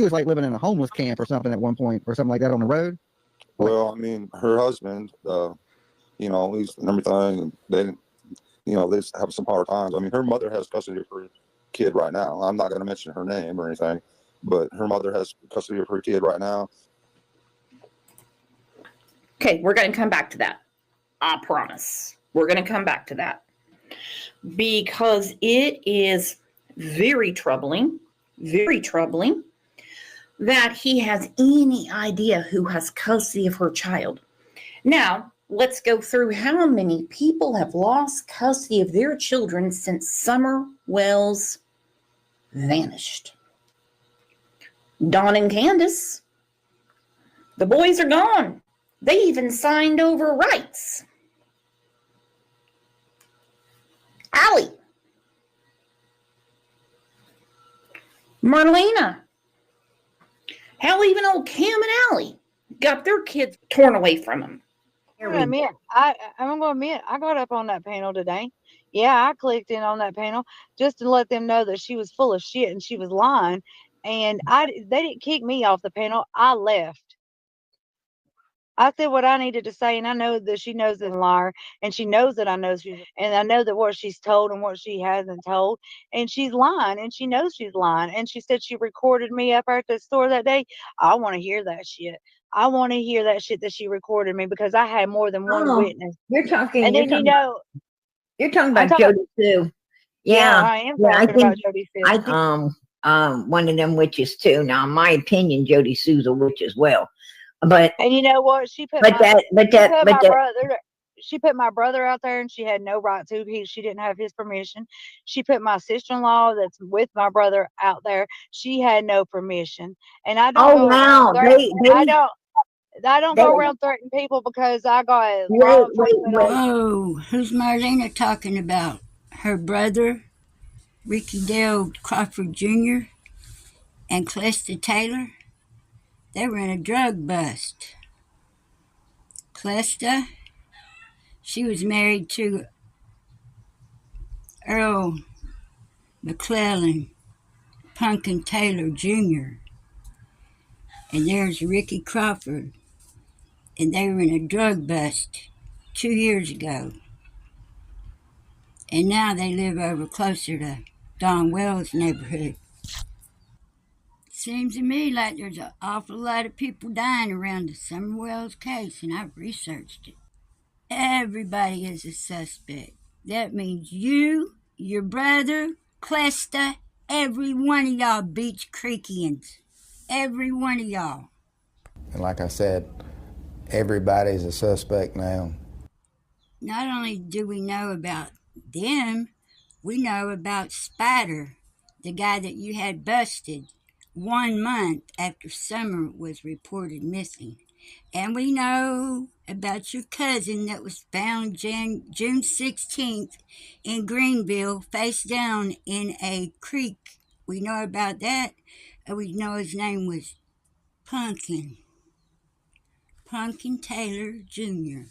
was like living in a homeless camp or something at one point, or something like that on the road. Well, I mean, her husband, you know, he's and everything, and they didn't, you know, they just have some hard times. I mean, her mother has custody of her kid right now. I'm not going to mention her name or anything, but her mother has custody of her kid right now. Okay, we're going to come back to that. I promise. We're going to come back to that. Because it is very troubling that he has any idea who has custody of her child. Now, let's go through how many people have lost custody of their children since Summer Wells vanished. Dawn and Candace. The boys are gone. They even signed over rights. Allie. Marlena. Hell, even old Cam and Allie got their kids torn away from them. I'm going to admit, I got up on that panel today. Yeah, I clicked in on that panel just to let them know that she was full of shit and she was lying. And they didn't kick me off the panel. I left. I said what I needed to say, and I know that she knows that I'm a liar, and she knows that I know and I know that what she's told and what she hasn't told, and she's lying, and she knows she's lying. And she said she recorded me up at the store that day. I want to hear that shit. I want to hear that shit that she recorded me, because I had more than one witness. You're talking, and then you're talking about Jody Sue. Yeah, I am talking about Jody Sue. I think one of them witches too. Now, in my opinion, Jody Sue's a witch as well. But and you know what? She put she put my brother out there, and she had no right to. She didn't have his permission. She put my sister-in-law that's with my brother out there. She had no permission. And I don't I don't go around threatening people because I got Oh, who's Marlena talking about? Her brother, Ricky Dale Crawford Jr. and Clesta Taylor? They were in a drug bust. Clesta, she was married to Earl McClellan Pumpkin Taylor Jr. And there's Ricky Crawford. And they were in a drug bust 2 years ago. And now they live over closer to Don Wells' neighborhood. Seems to me like there's an awful lot of people dying around the Summer Wells case, and I've researched it. Everybody is a suspect. That means you, your brother, Clesta, every one of y'all Beach Creekians. Every one of y'all. And like I said, everybody's a suspect now. Not only do we know about them, we know about Spider, the guy that you had busted 1 month after Summer was reported missing. And we know about your cousin that was found June 16th in Greenville, face down in a creek. We know about that. And we know his name was Pumpkin Taylor Jr.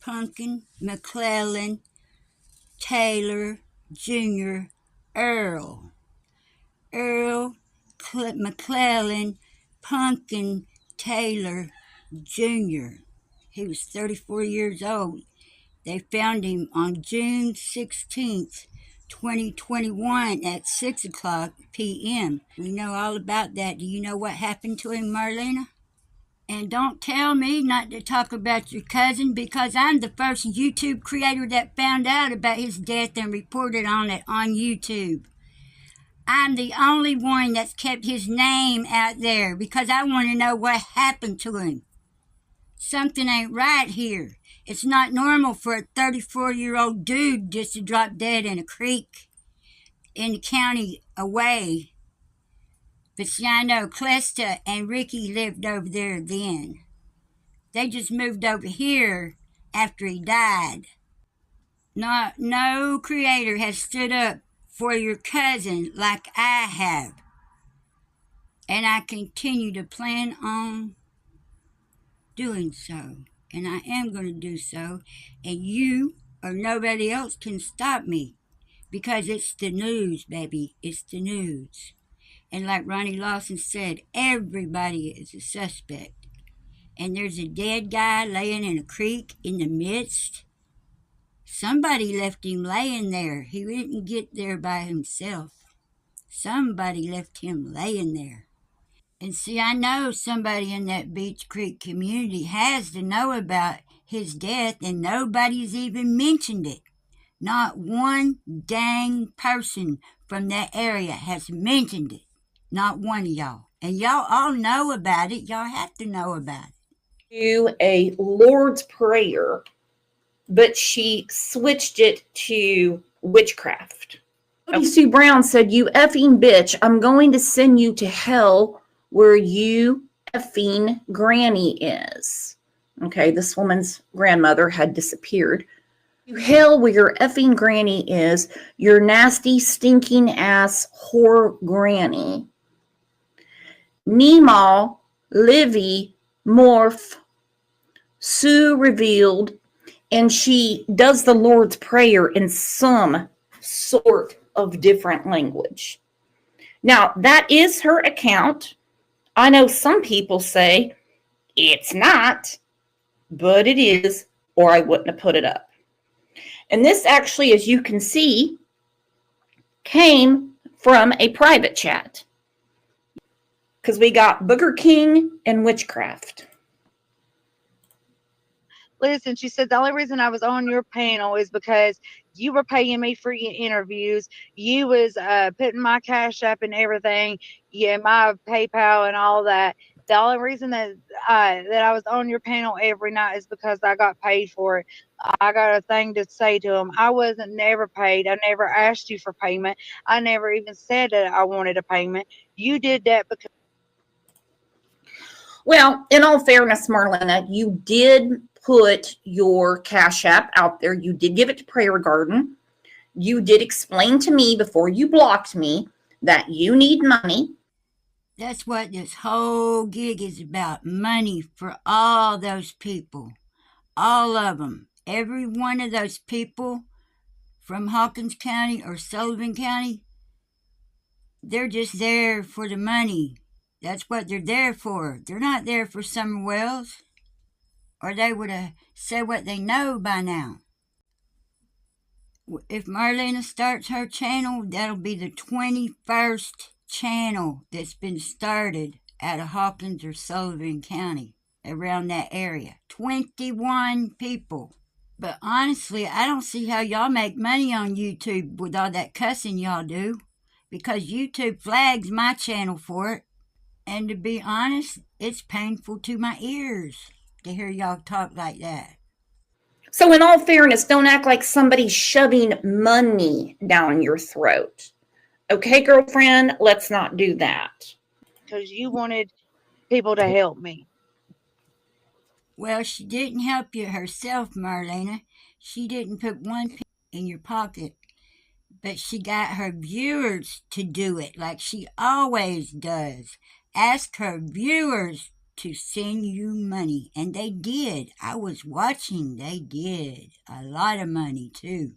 Pumpkin McClellan Taylor Jr. Earl McClellan Pumpkin Taylor Jr. He was 34 years old. They found him on June 16th, 2021 at 6 o'clock p.m. We know all about that. Do you know what happened to him, Marlena? And don't tell me not to talk about your cousin, because I'm the first YouTube creator that found out about his death and reported on it on YouTube. I'm the only one that's kept his name out there because I want to know what happened to him. Something ain't right here. It's not normal for a 34-year-old dude just to drop dead in a creek in the county away. But see, I know Clesta and Ricky lived over there then. They just moved over here after he died. No creator has stood up for your cousin like I have. And I continue to plan on doing so. And I am going to do so. And you or nobody else can stop me. Because it's the news, baby. It's the news. And like Ronnie Lawson said, everybody is a suspect. And there's a dead guy laying in a creek in the midst. Somebody left him laying there. He didn't get there by himself. Somebody left him laying there. And see, I know somebody in that Beach Creek community has to know about his death, and nobody's even mentioned it. Not one dang person from that area has mentioned it. Not one of y'all. And y'all all know about it. Y'all have to know about it. Do a Lord's Prayer, but she switched it to witchcraft. Jody Sue Brown said, "You effing bitch, I'm going to send you to hell where you effing granny is." Okay, this woman's grandmother had disappeared. "To hell where your effing granny is, your nasty, stinking ass whore granny." Nemo, Livy, Morph, Sue revealed, and she does the Lord's Prayer in some sort of different language. Now, that is her account. I know some people say it's not, but it is, or I wouldn't have put it up. And this actually, as you can see, came from a private chat, because we got Booger King and witchcraft. Listen, she said the only reason I was on your panel is because you were paying me for your interviews. You was putting my Cash App and everything, yeah, my PayPal and all that. The only reason that I was on your panel every night is because I got paid for it. I got a thing to say to them. I wasn't never paid. I never asked you for payment. I never even said that I wanted a payment. You did that because. Well, in all fairness, Marlena, you did put your Cash App out there. You did give it to Prayer Garden. You did explain to me before you blocked me that you need money. That's what this whole gig is about. Money for all those people. All of them. Every one of those people from Hawkins County or Sullivan County, they're just there for the money. That's what they're there for. They're not there for Summer Wells, or they would have said what they know by now. If Marlena starts her channel, that'll be the 21st channel that's been started out of Hawkins or Sullivan County, around that area. 21 people. But honestly, I don't see how y'all make money on YouTube with all that cussing y'all do, because YouTube flags my channel for it. And to be honest, it's painful to my ears to hear y'all talk like that. So in all fairness, don't act like somebody's shoving money down your throat. Okay, girlfriend, let's not do that. Because you wanted people to help me. Well, she didn't help you herself, Marlena. She didn't put one penny in your pocket. But she got her viewers to do it like she always does. Ask her viewers to send you money. And they did. I was watching. They did. A lot of money, too.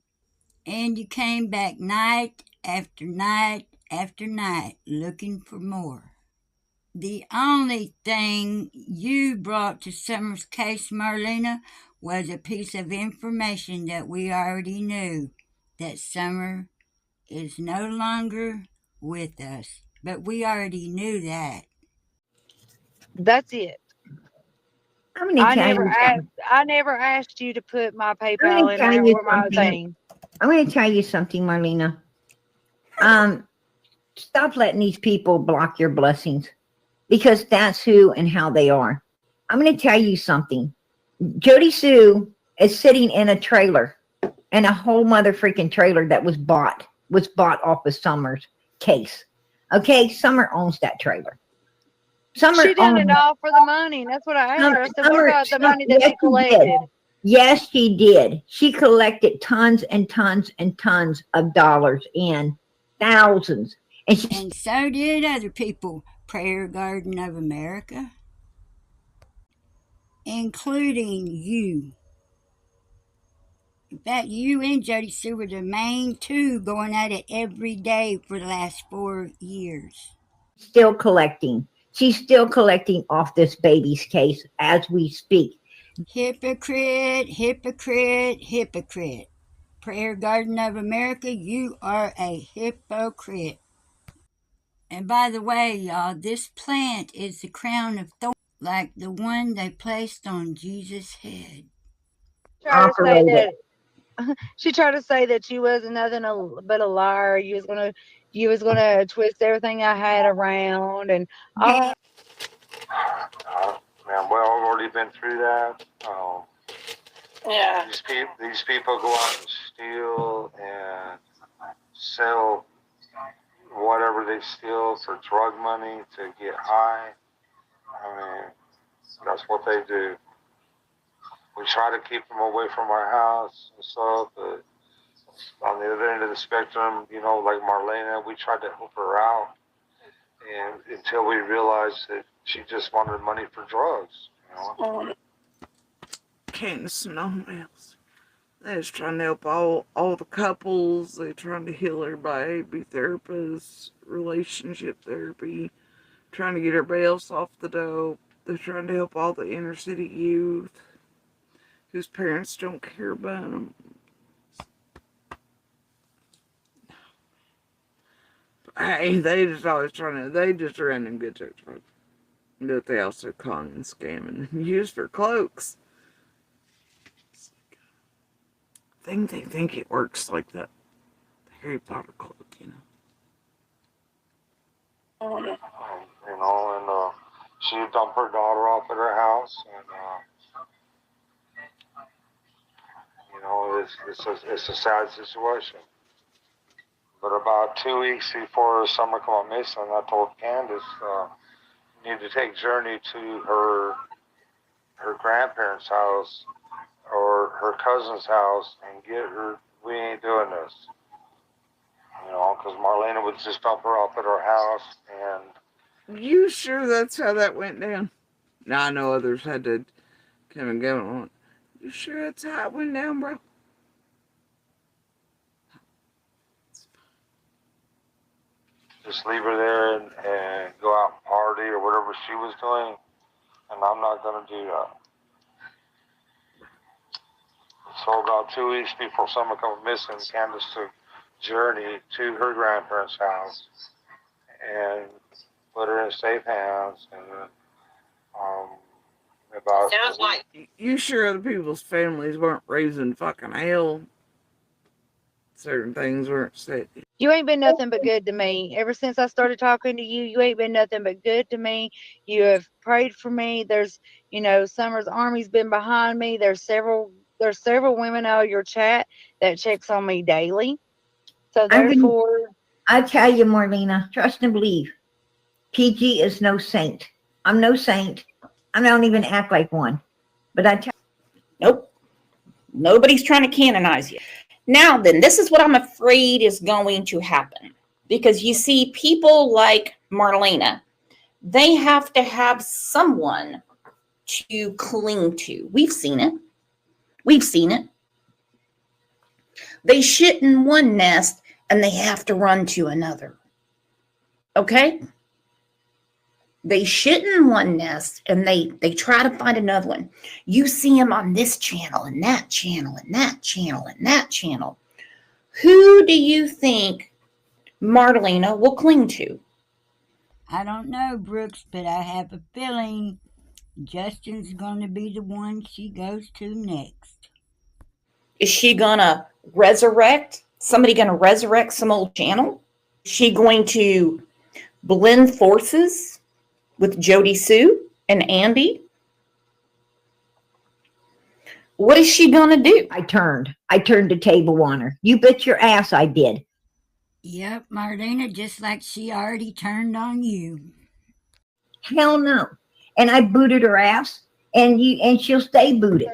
And you came back night after night after night looking for more. The only thing you brought to Summer's case, Marlena, was a piece of information that we already knew, that Summer is no longer with us. But we already knew that. That's it. I'm going to tell you something. I never asked you to put my I'm PayPal gonna in tell there you or my something. thing. I'm going to tell you something, Marlena. Stop letting these people block your blessings, because that's who and how they are. I'm going to tell you something. Jody Sue is sitting in a trailer, and a whole mother freaking trailer that was bought off of Summer's case. Okay, Summer owns that trailer. Summer She done it owns all for the money. And that's what I asked her. I said, what Summer- about the money that yes, she collected? Yes, she did. She collected tons and tons and tons of dollars in thousands. And so did other people. Prayer Garden of America, including you. In fact, you and Jody Sue were the main two going at it every day for the last 4 years. Still collecting. She's still collecting off this baby's case as we speak. Hypocrite, hypocrite, hypocrite. Prayer Garden of America, you are a hypocrite. And by the way, y'all, this plant is the crown of thorns, like the one they placed on Jesus' head. Try to say Operate it. that she tried to say that you wasn't nothing but a liar. You was gonna twist everything I had around and all. Man, well, I've already been through that. Yeah. These people go out and steal and sell whatever they steal for drug money to get high. I mean, that's what they do. We try to keep them away from our house and stuff, but on the other end of the spectrum, you know, like Marlena, we tried to help her out, and until we realized that she just wanted money for drugs, you know. Candace and nobody else. They're just trying to help all the couples. They're trying to heal everybody, be therapists, relationship therapy, trying to get everybody else off the dope. They're trying to help all the inner city youth whose parents don't care about them. Hey, they just always they just are in good church, but they also con and scam and use for cloaks. They think it works like that. The Harry Potter cloak, you know. You know, and she dumped her daughter off at her house, and you know, it's a sad situation. But about 2 weeks before summer come missing, I told Candace, you need to take Journey to her grandparents' house or her cousin's house and get her. We ain't doing this, you know, because Marlena would just dump her off at her house. And You sure that's how that went down? Now I know others had to come and go on. You sure that's how it went down, bro? just leave her there and go out and party or whatever she was doing, and I'm not going to do that. So about 2 weeks before summer come missing, Candace took Journey to her grandparents' house and put her in safe hands. And about Sounds like You sure other people's families weren't raising fucking hell? Certain things weren't said. You ain't been nothing but good to me. Ever since I started talking to you, you ain't been nothing but good to me. You have prayed for me. There's, you know, Summer's Army's been behind me. There's several women out of your chat that checks on me daily. So therefore, I tell you, Marlena, trust and believe. PG is no saint. I'm no saint. I don't even act like one. But I tell nope. Nobody's trying to canonize you. Now then, this is what I'm afraid is going to happen. Because you see, people like Marlena, they have to have someone to cling to. We've seen it. We've seen it. They shit in one nest and they have to run to another. Okay? They shit in one nest and they try to find another one. You see them on this channel and that channel and that channel and that channel. Who do you think Marlena will cling to? I don't know, Brooks, but I have a feeling Justin's going to be the one she goes to next. Is she going to resurrect? Somebody going to resurrect some old channel? Is she going to blend forces with Jody Sue and Andy? What is she going to do? I turned the table on her. You bet your ass I did. Yep, Marlena, just like she already turned on you. Hell no. And I booted her ass, and she'll stay booted.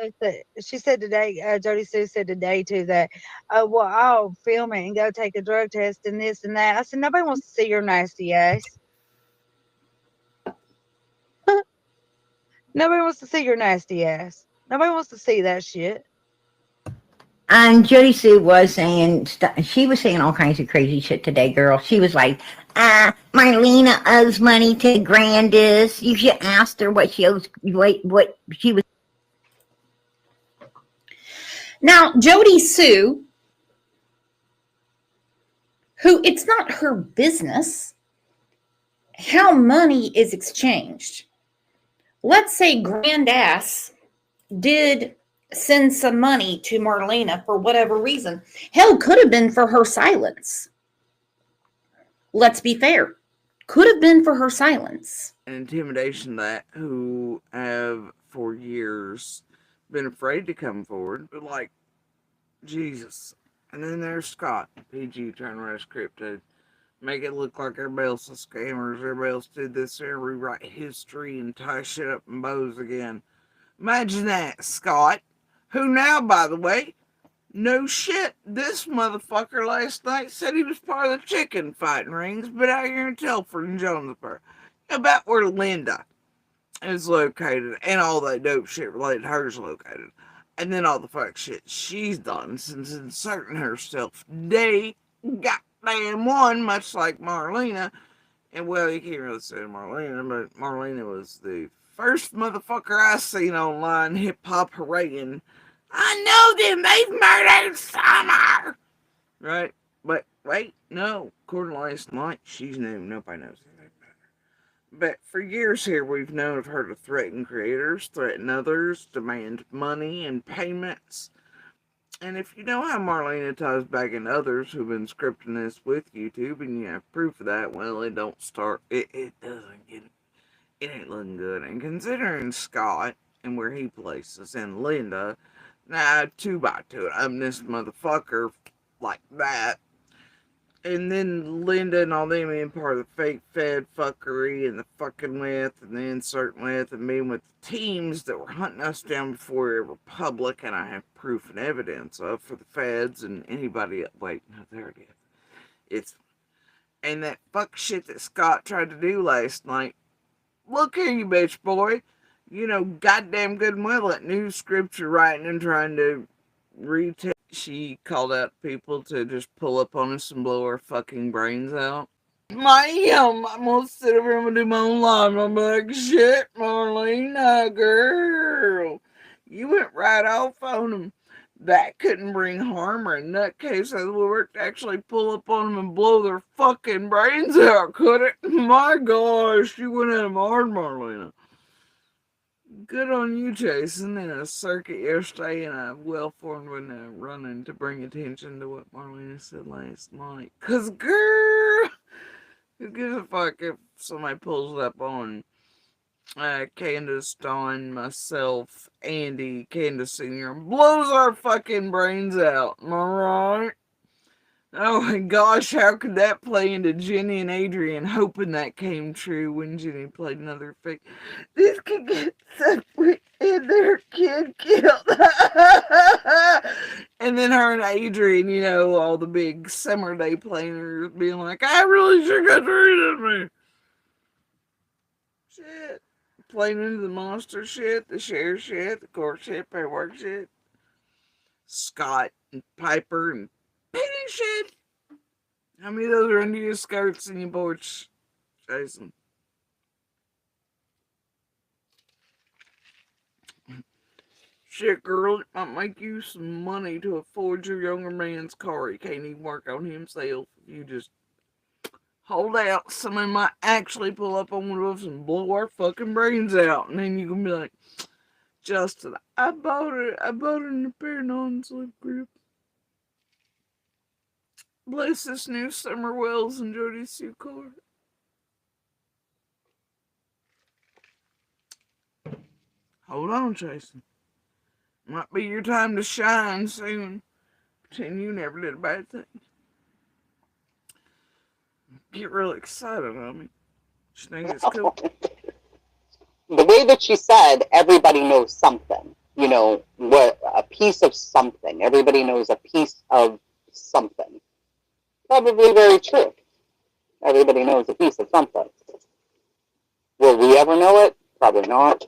she said today, Jody Sue said today too that, well, I'll film it and go take a drug test and this and that. I said, nobody wants to see your nasty ass. Nobody wants to see your nasty ass. Nobody wants to see that shit. And Jody Sue was saying, she was saying all kinds of crazy shit today, girl. She was like, Marlena owes money to Grandis. You should ask her what she owes, what she was. Now, Jody Sue, who it's not her business how money is exchanged. Let's say Grandass did send some money to Marlena for whatever reason. Hell, could have been for her silence. Let's be fair. Could have been for her silence. And intimidation that who have for years been afraid to come forward, but like, Jesus. And then there's Scott, PG, trying to write script to make it look like everybody else is scammers, everybody else did this and rewrite history and tie shit up in bows again. Imagine that, Scott. Who now, by the way, no shit, this motherfucker last night said he was part of the chicken fighting rings, but out here in Telford and Jonesboro, about where Linda is located, and all that dope shit related to her is located. And then all the fuck shit she's done since inserting herself day goddamn one, much like Marlena. And well, you can't really say Marlena, but Marlena was the first motherfucker I seen online hip-hop haranguing. I know them, they've murdered Summer! Right? But wait, no. According to last night, she's new. Nobody knows anything about her. But for years here, we've known of her to threaten creators, threaten others, demand money and payments. And if you know how Marlena ties back into others who've been scripting this with YouTube, and you have proof of that, well, it don't start, it doesn't get, it ain't looking good. And considering Scott and where he places and Linda, now 2x2, I'm this motherfucker like that. And then Linda and all them being part of the fake Fed fuckery and the fucking with and the inserting with and being with the teams that were hunting us down before we were public, and I have proof and evidence of for the Feds and anybody. Wait, no, there it is. It's and that fuck shit that Scott tried to do last night. Look here, you bitch boy. You know, goddamn good and well that new scripture writing and trying to retell. She called out people to just pull up on us and blow our fucking brains out. I'm gonna sit over and do my own live. I'm like, shit, Marlena, girl. You went right off on them. That couldn't bring harm or a nutcase out of the work to actually pull up on them and blow their fucking brains out, could it? My gosh, you went at them hard, Marlena. Good on you, Jason, in a circuit yesterday, and a well-formed one running to bring attention to what Marlena said last night. Cause, girl, who gives a fuck if somebody pulls up on Candace, Dawn, myself, Andy, Candace Sr., and blows our fucking brains out. Am I right? Oh my gosh, how could that play into Jenny and Adrian, hoping that came true when Jenny played another fake. This could get separate and their kid killed. And then her and Adrian, you know, all the big summer day planners being like, I really should get rid of me. Shit. Playing into the monster shit, the share shit, the court shit, paperwork shit. Scott and Piper and Penny shit. How many of those are under your skirts and your porch, Jason? Shit, girl, it might make you some money to afford your younger man's car. He can't even work on himself. You just hold out. Somebody might actually pull up on one of us and blow our fucking brains out. And then you can be like, Justin, I bought it in a pair of non-slip grips. Bless this new Summer Wells and Jody Sue car. Hold on, Jason. Might be your time to shine soon. Pretend you never did a bad thing. Get real excited on me. Just think it's cool. The way that she said, everybody knows something. You know, what a piece of something. Everybody knows a piece of something. Probably very true. Everybody knows a piece of something. Will we ever know it? Probably not.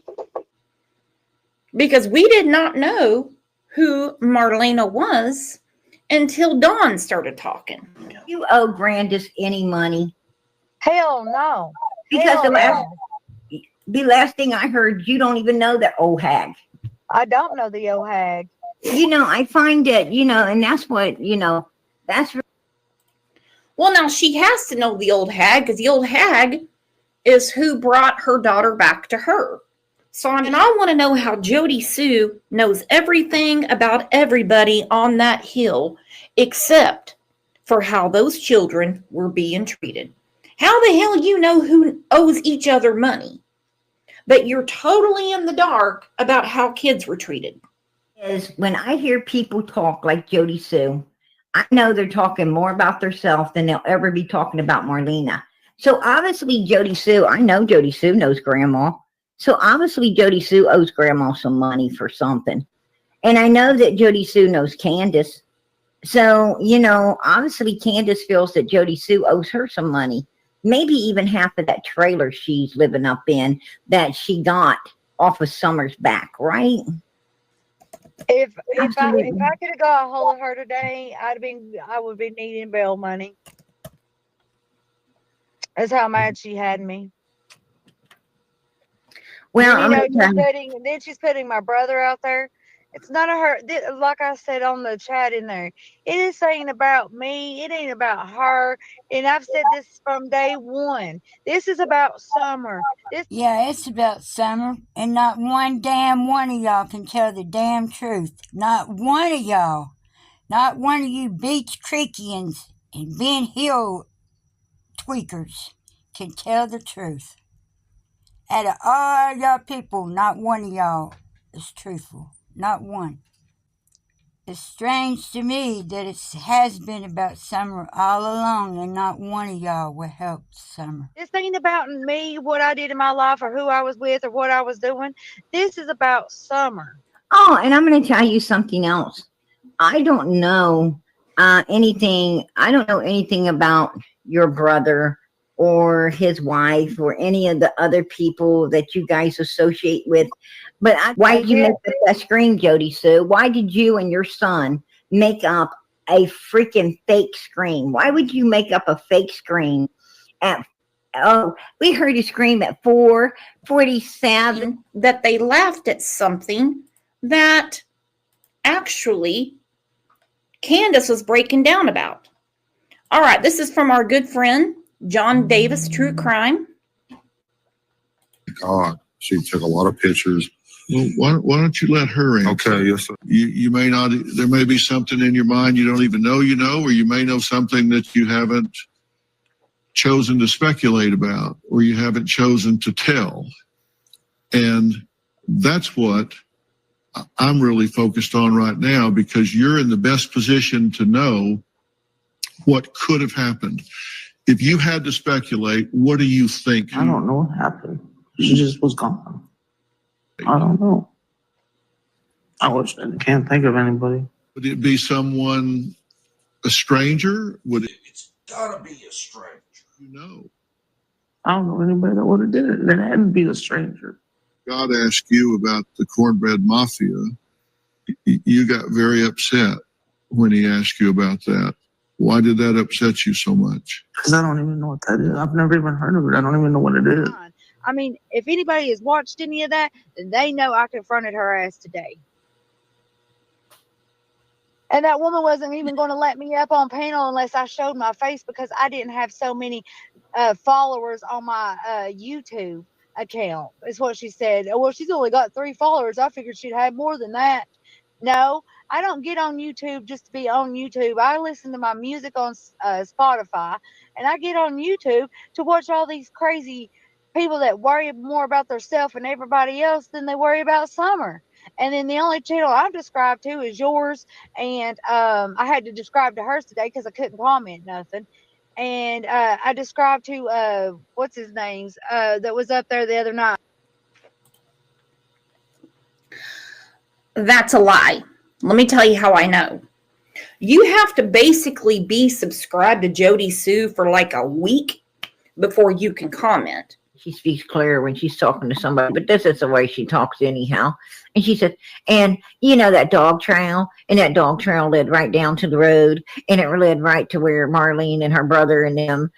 Because we did not know who Marlena was until Dawn started talking. You owe Grandis any money? Hell no. Because Hell the last thing I heard, you don't even know that old hag. I don't know the old hag. I find it, and that's what, that's. Well, now she has to know the old hag because the old hag is who brought her daughter back to her. So I want to know how Jody Sue knows everything about everybody on that hill except for how those children were being treated. How the hell you know who owes each other money, but you're totally in the dark about how kids were treated? Is when I hear people talk like Jody Sue, I know they're talking more about themselves than they'll ever be talking about Marlena. So obviously Jody Sue, I know Jody Sue knows Grandma. So obviously Jody Sue owes Grandma some money for something. And I know that Jody Sue knows Candace. So, obviously Candace feels that Jody Sue owes her some money. Maybe even half of that trailer she's living up in that she got off of Summer's back, right? If I could have got a hold of her today, I would be needing bail money. That's how mad she had me. Well, then she's putting my brother out there. It's none of her. Like I said on the chat in there, it ain't about me. It ain't about her. And I've said this from day one. This is about Summer. Yeah, it's about Summer, and not one damn one of y'all can tell the damn truth. Not one of y'all. Not one of you Beach Creekians and Ben Hill tweakers can tell the truth. Out of all y'all people, not one of y'all is truthful. Not one. It's strange to me that it has been about Summer all along and not one of y'all will help Summer. This ain't about me, what I did in my life or who I was with or what I was doing. This is about Summer. Oh, and I'm going to tell you something else. I don't know anything. I don't know anything about your brother or his wife or any of the other people that you guys associate with. But why did you make up that screen, Jody Sue? Why did you and your son make up a freaking fake scream? Why would you make up a fake scream we heard you scream at 4:47 that they laughed at something that actually Candace was breaking down about. All right, this is from our good friend John Davis, True Crime. God, she took a lot of pictures. Well, why don't you let her in? Okay, yes, sir. You may not, there may be something in your mind you don't even know, or you may know something that you haven't chosen to speculate about, or you haven't chosen to tell. And that's what I'm really focused on right now, because you're in the best position to know what could have happened. If you had to speculate, what do you think? I don't know what happened. She just was gone. I don't know. I can't think of anybody. Would it be someone, a stranger? It's gotta be a stranger. I don't know anybody that would have did it. It had to be a stranger. God asked you about the cornbread mafia. You got very upset when he asked you about that. Why did that upset you so much? Because I don't even know what that is. I've never even heard of it. I don't even know what it is. I mean, if anybody has watched any of that, then they know I confronted her ass today. And that woman wasn't even going to let me up on panel unless I showed my face, because I didn't have so many followers on my YouTube account, is what she said. Well, she's only got 3 followers. I figured she'd have more than that. No, I don't get on YouTube just to be on YouTube. I listen to my music on Spotify, and I get on YouTube to watch all these crazy people that worry more about themselves and everybody else than they worry about Summer. And then the only channel I've described to is yours. And I had to describe to hers today because I couldn't comment nothing. And I described to, what's his name's, that was up there the other night. That's a lie. Let me tell you how I know. You have to basically be subscribed to Jody Sue for like a week before you can comment. she speaks clear when she's talking to somebody, but this is the way she talks anyhow. And she said, and you know that dog trail, and that dog trail led right down to the road, and it led right to where Marlene and her brother and them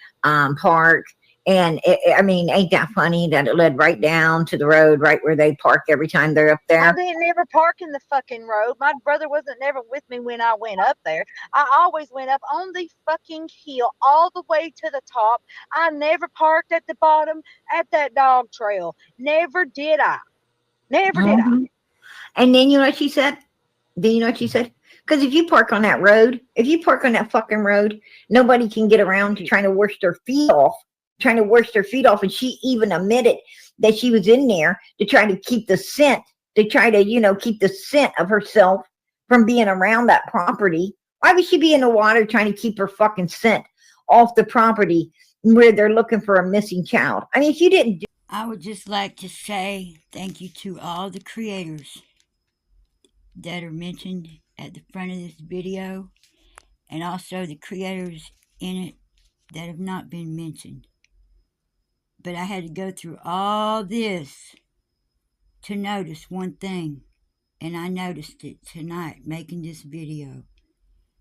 park. And I mean, ain't that funny that it led right down to the road, right where they park every time they're up there? I didn't ever park in the fucking road. My brother wasn't never with me when I went up there. I always went up on the fucking hill all the way to the top. I never parked at the bottom at that dog trail. Never did I. Never did I. And then you know what she said? Then you know what she said? Because if you park on that road, if you park on that fucking road, nobody can get around to trying to wash their feet off. And she even admitted that she was in there to try to keep the scent, keep the scent of herself from being around that property. Why would she be in the water trying to keep her fucking scent off the property where they're looking for a missing child? I mean, if you didn't do— I would just like to say thank you to all the creators that are mentioned at the front of this video, and also the creators in it that have not been mentioned. But I had to go through all this to notice one thing, and I noticed it tonight making this video.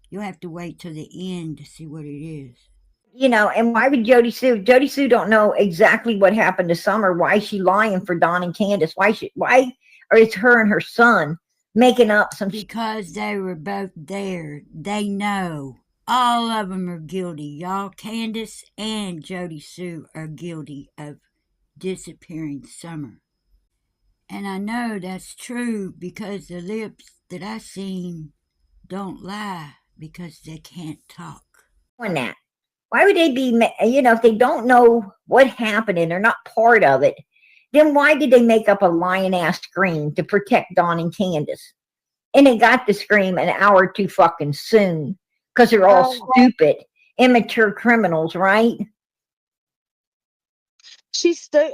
You'll have to wait till the end to see what it is. And why would Jody Sue? Jody Sue don't know exactly what happened to Summer. Why is she lying for Don and Candace? Or it's her and her son making up some— Because they were both there. They know. All of them are guilty, y'all. Candace and Jody Sue are guilty of disappearing Summer. And I know that's true because the lips that I seen don't lie because they can't talk. that. Why would they be, if they don't know what happened and they're not part of it, then why did they make up a lying-ass scream to protect Don and Candace? And they got the scream an hour too fucking soon because they're all stupid, immature criminals, right? She got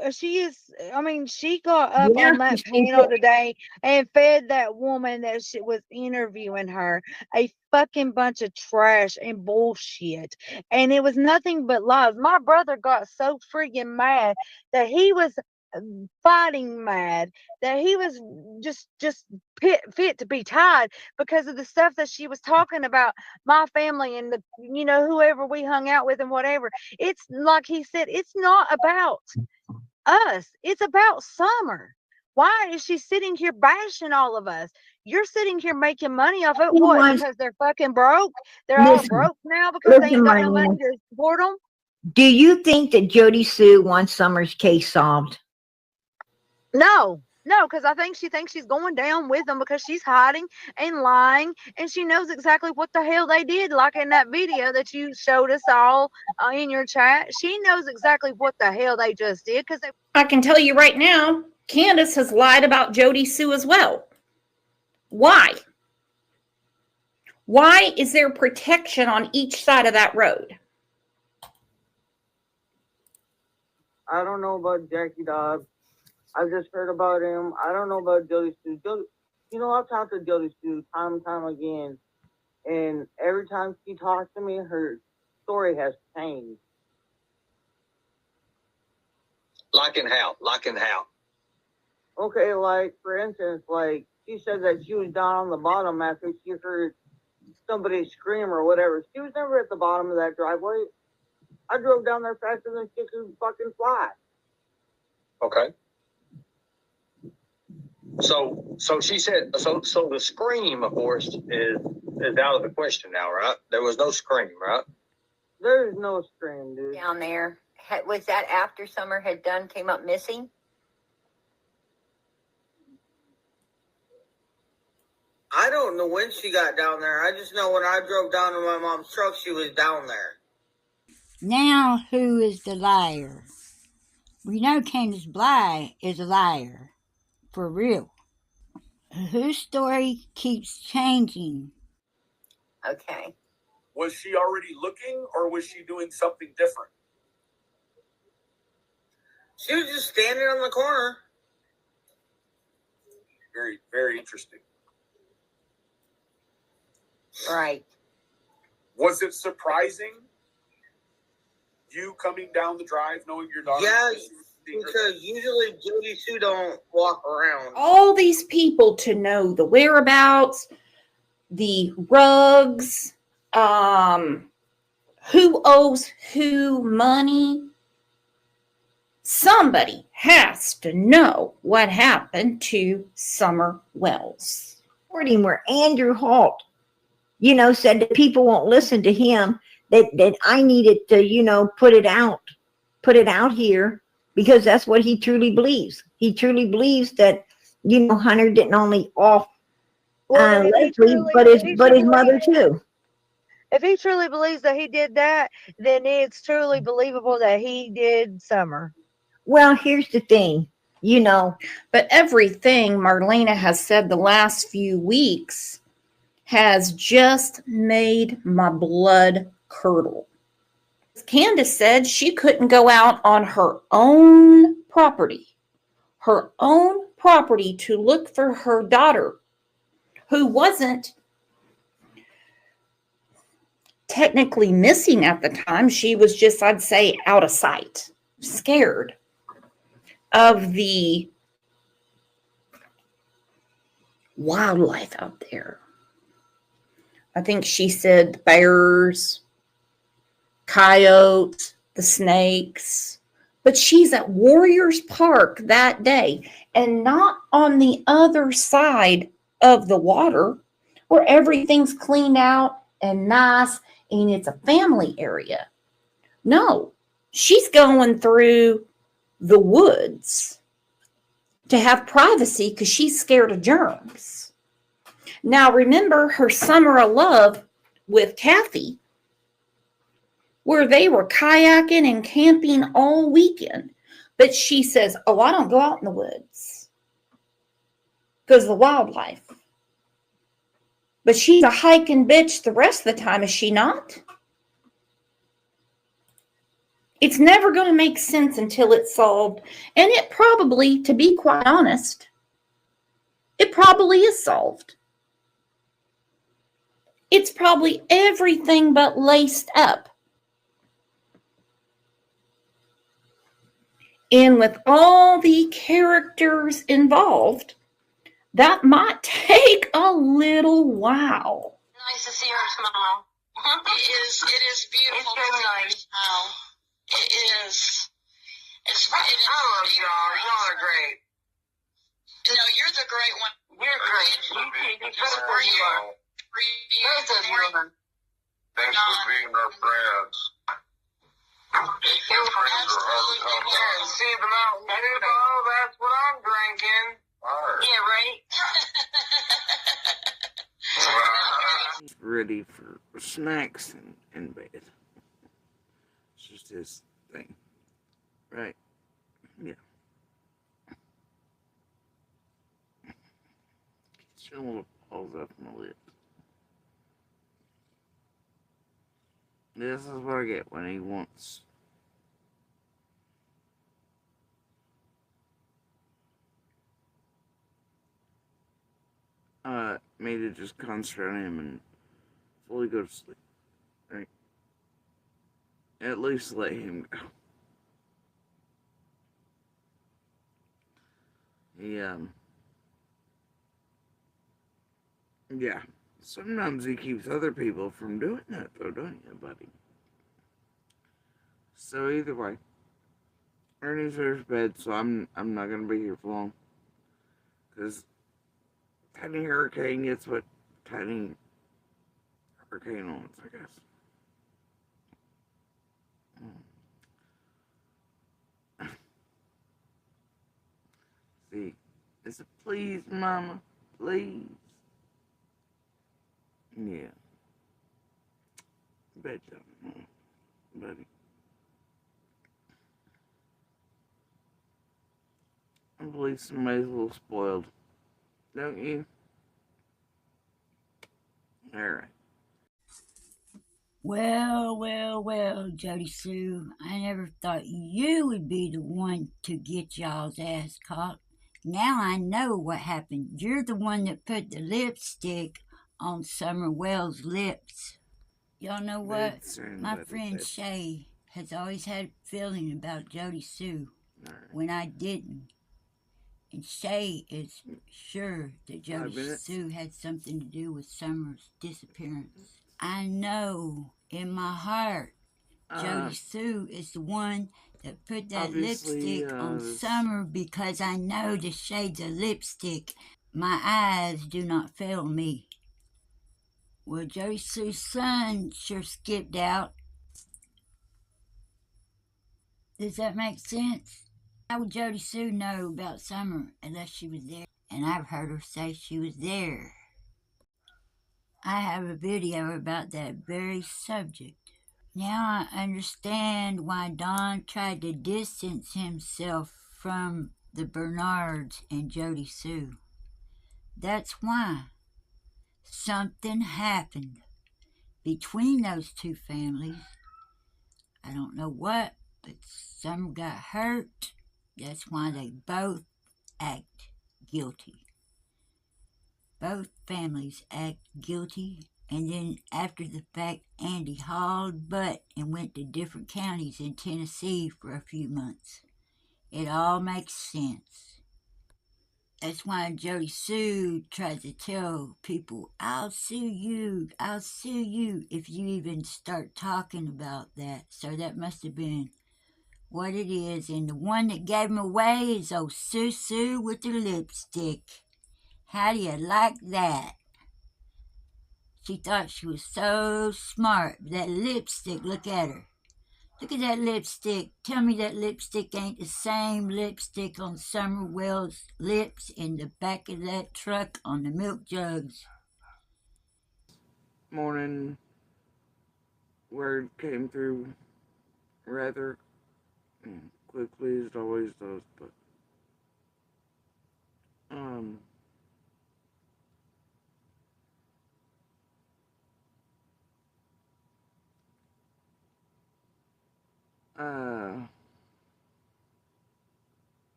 up on that panel today and fed that woman that she was interviewing her a fucking bunch of trash and bullshit. And it was nothing but lies. My brother got so freaking mad that he was fighting mad, that he was just fit to be tied because of the stuff that she was talking about my family and whoever we hung out with and whatever. It's like he said, it's not about us, it's about Summer. Why is she sitting here bashing all of us? You're sitting here making money off it. What? Because they're fucking broke? They're all broke now because they ain't got no money to support them? Do you think that Jody Sue wants Summer's case solved? No, because I think she thinks she's going down with them because she's hiding and lying, and she knows exactly what the hell they did. Like in that video that you showed us all in your chat, she knows exactly what the hell they just did. I can tell you right now, Candace has lied about Jody Sue as well. Why? Why is there protection on each side of that road? I don't know about Jackie Dobbs. I just heard about him. I don't know about Jody Sue. I've talked to Jody Sue time and time again, and every time she talks to me, her story has changed. Like in how? Okay, like, for instance, like, she said that she was down on the bottom after she heard somebody scream or whatever. She was never at the bottom of that driveway. I drove down there faster than she could fucking fly. Okay. So she said, so the scream, of course, is out of the question now, right? There was no scream, right? There's no scream, dude. Down there. Was that after Summer had came up missing? I don't know when she got down there. I just know when I drove down to my mom's truck, she was down there. Now, who is the liar? We know Candace Bly is a liar. For real. Whose story keeps changing? Okay. Was she already looking, or was she doing something different? She was just standing on the corner. Very, very interesting. Right. Was it surprising, you coming down the drive knowing your daughter? Because usually Jody Sue don't walk around. All these people to know the whereabouts, the rugs, who owes who money. Somebody has to know what happened to Summer Wells. Where Andrew Holt, said that people won't listen to him, that I needed to, put it out here, because that's what he truly believes. He truly believes that, Hunter didn't only off Leslie, but his mother too. If he truly believes that he did that, then it's truly believable that he did Summer. Well, here's the thing, But everything Marlena has said the last few weeks has just made my blood curdle. Candace said she couldn't go out on her own property to look for her daughter, who wasn't technically missing at the time. She was just, I'd say, out of sight, scared of the wildlife out there. I think she said the bears, coyotes, the snakes. But she's at Warriors Park that day and not on the other side of the water where everything's cleaned out and nice and it's a family area. No, she's going through the woods to have privacy because she's scared of germs. Now, remember her summer of love with Kathy, where they were kayaking and camping all weekend. But she says, oh, I don't go out in the woods because of the wildlife. But she's a hiking bitch the rest of the time, is she not? It's never going to make sense until it's solved. And it probably, to be quite honest, it probably is solved. It's probably everything but laced up. And with all the characters involved, that might take a little while. Nice to see her smile. It is beautiful. It's so nice. It is. It's right. I love y'all. Y'all are great. No, you're the great one. You're great. You support you. Both of you. Thanks for being our friends. Your friends are hard to come by. See the mountain. Oh, that's what I'm drinking. Yeah, right? He's ready for snacks and bed. It's just his thing. Right? Yeah. Just a little balls up my lip. This is what I get when he wants. Me to just concentrate on him and fully go to sleep. Right? At least let him go. Yeah. Sometimes he keeps other people from doing that, though, don't you, buddy? So either way, Ernie's at his bed, so I'm not gonna be here for long, because Tiny Hurricane gets what Tiny Hurricane wants, I guess. See, is it please, Mama, please? Yeah. Bedtime, buddy. I believe somebody's a little spoiled. Don't you? Alright. Well, Jody Sue, I never thought you would be the one to get y'all's ass caught. Now I know what happened. You're the one that put the lipstick on Summer Wells' lips. Y'all know what? My friend Shay has always had a feeling about Jody Sue. when I didn't. And Shay is sure that Jody Sue had something to do with Summer's disappearance. I know in my heart Jody Sue is the one that put that lipstick on Summer, because I know the shades of lipstick. My eyes do not fail me. Well, Jody Sue's son sure skipped out. Does that make sense? How would Jody Sue know about Summer unless she was there? And I've heard her say she was there. I have a video about that very subject. Now I understand why Don tried to distance himself from the Bernards and Jody Sue. That's why something happened between those two families. I don't know what, but Summer got hurt. That's why they both act guilty. Both families act guilty, and then after the fact, Andy hauled butt and went to different counties in Tennessee for a few months. It all makes sense. That's why Jody Sue tries to tell people, I'll sue you if you even start talking about that. So that must have been what it is. And the one that gave him away is old Sue with the lipstick. How do you like that? She thought she was so smart. That lipstick, look at her. Look at that lipstick. Tell me that lipstick ain't the same lipstick on Summer Wells' lips in the back of that truck on the milk jugs. Morning word came through rather quickly, as it always does, but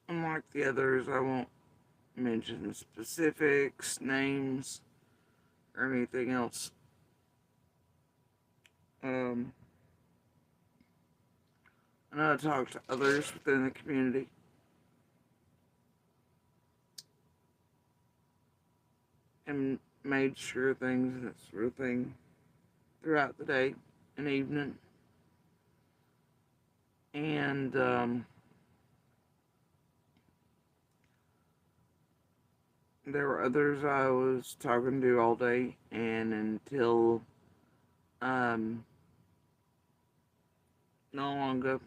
unlike the others, I won't mention specifics, names, or anything else. I know I talked to others within the community. And made sure things and that sort of thing throughout the day and evening. And there were others I was talking to all day, and until not long ago,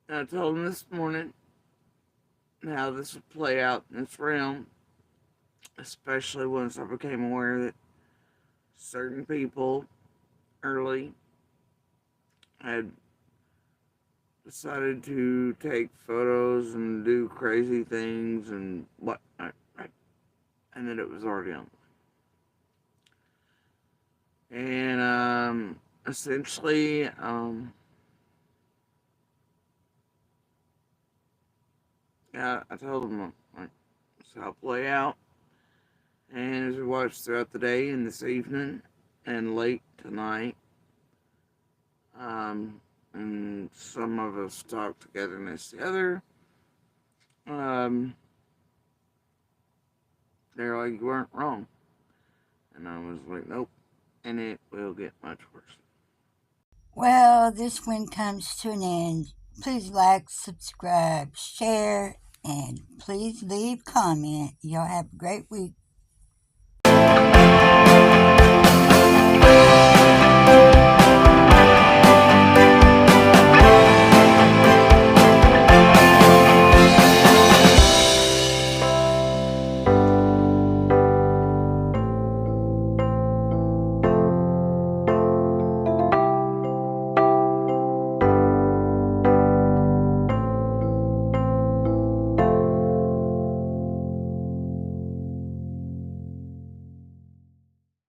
I told them this morning how this would play out in this realm, especially once I became aware that certain people early had decided to take photos and do crazy things and whatnot, and that it was already on. And essentially, yeah, I told them, like, this will play out. And as we watched throughout the day and this evening and late tonight, and some of us talked together and this the other, they're like, you weren't wrong. And I was like, nope. And it will get much worse. Well, this one comes to an end. Please like, subscribe, share, and please leave comment. Y'all have a great week.